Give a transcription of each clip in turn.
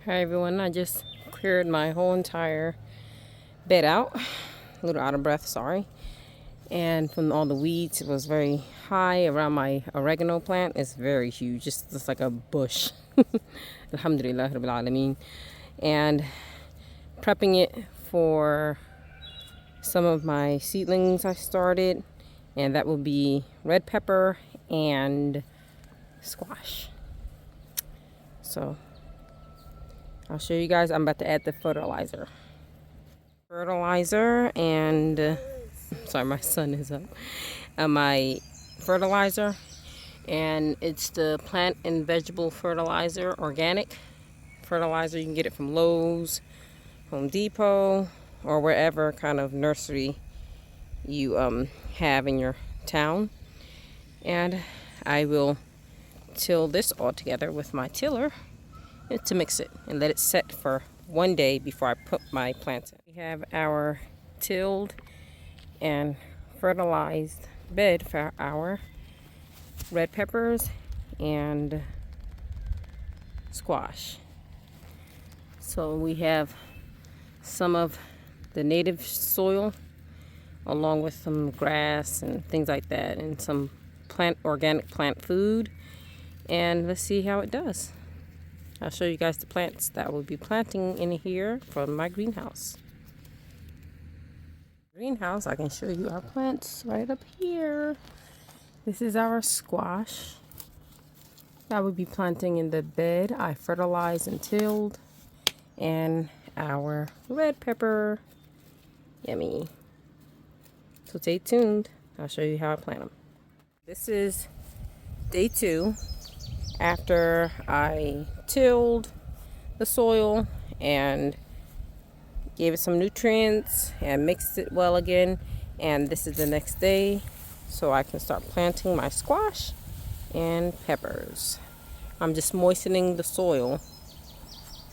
Hi everyone, I just cleared my whole entire bed out. A little out of breath, sorry. And from all the weeds, it was very high around my oregano plant. It's very huge, just like a bush. Alhamdulillah Rabbil Alameen. And prepping it for some of my seedlings I started. And that will be red pepper and squash. So I'll show you guys. I'm about to add the fertilizer. And sorry, my son is up. My fertilizer, and it's the plant and vegetable fertilizer, organic fertilizer. You can get it from Lowe's, Home Depot, or wherever kind of nursery you have in your town. And I will till this all together with my tiller to mix it and let it set for one day before I put my plants in. We have our tilled and fertilized bed for our red peppers and squash. So we have some of the native soil along with some grass and things like that, and some organic plant food, and let's see how it does. I'll show you guys the plants that I will be planting in here from my greenhouse. Greenhouse, I can show you our plants right up here. This is our squash that I would be planting in the bed I fertilized and tilled, and our red pepper. Yummy. So stay tuned. I'll show you how I plant them. This is day 2 after I tilled the soil and gave it some nutrients and mixed it well again. And this is the next day, so I can start planting my squash and peppers. I'm just moistening the soil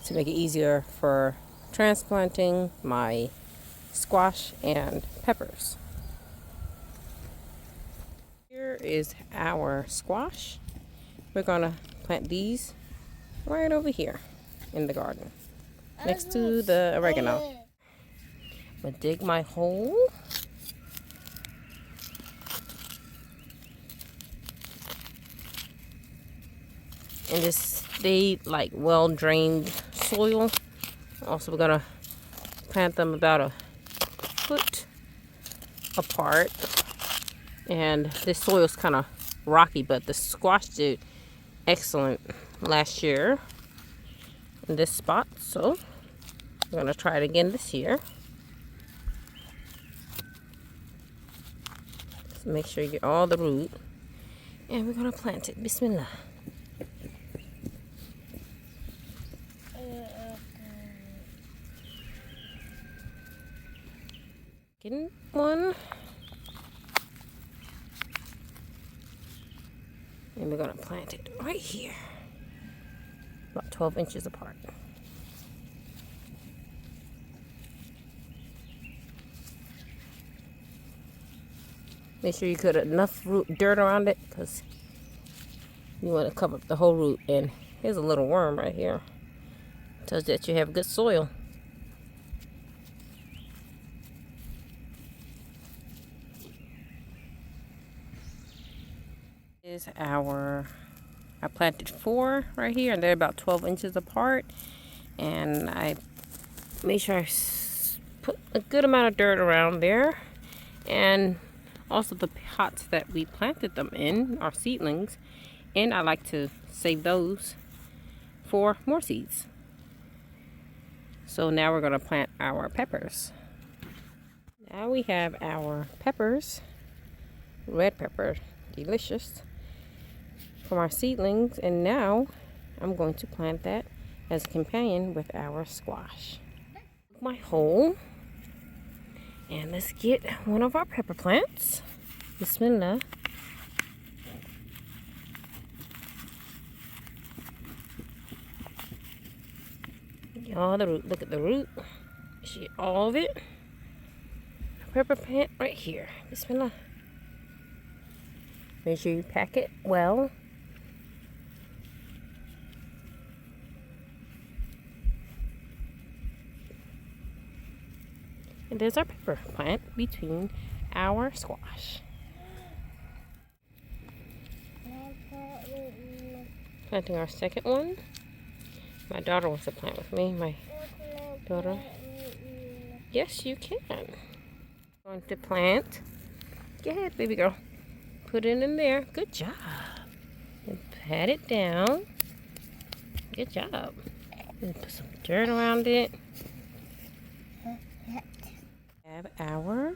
to make it easier for transplanting my squash and peppers. Here is our squash. We're gonna plant these right over here in the garden next to the oregano. I'm gonna dig my hole. And just stay like well drained soil. Also, we're gonna plant them about a foot apart. And this soil is kind of rocky, but the squash did excellent last year in this spot, so I'm gonna try it again this year. So make sure you get all the root, and we're gonna plant it. Bismillah. Getting one. And we're gonna plant it right here, about 12 inches apart. Make sure you cut enough dirt around it, because you want to cover up the whole root. And here's a little worm right here. Tells you that you have good soil. I planted 4 right here, and they're about 12 inches apart. And I made sure I put a good amount of dirt around there. And also the pots that we planted them in are seedlings, and I like to save those for more seeds. So now we're going to plant our peppers. Now we have our peppers, red pepper, delicious, from our seedlings, and now I'm going to plant that as a companion with our squash. My hole, and let's get one of our pepper plants. Bismillah. Get all the root. Look at the root. See all of it. Pepper plant right here. Bismillah. Make sure you pack it well. And there's our pepper plant between our squash. Planting our second one. My daughter wants to plant with me. My daughter. Yes, you can. Going to plant. Go ahead, baby girl. Put it in there. Good job. And pat it down. Good job. And put some dirt around it. Have our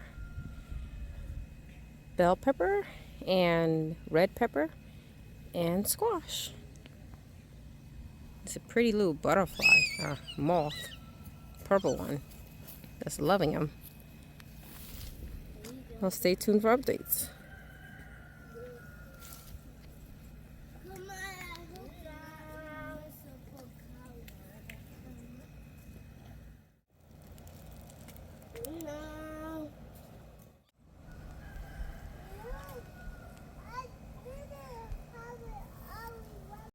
bell pepper and red pepper and squash. It's a pretty little butterfly or moth, purple one that's loving them. Well, stay tuned for updates.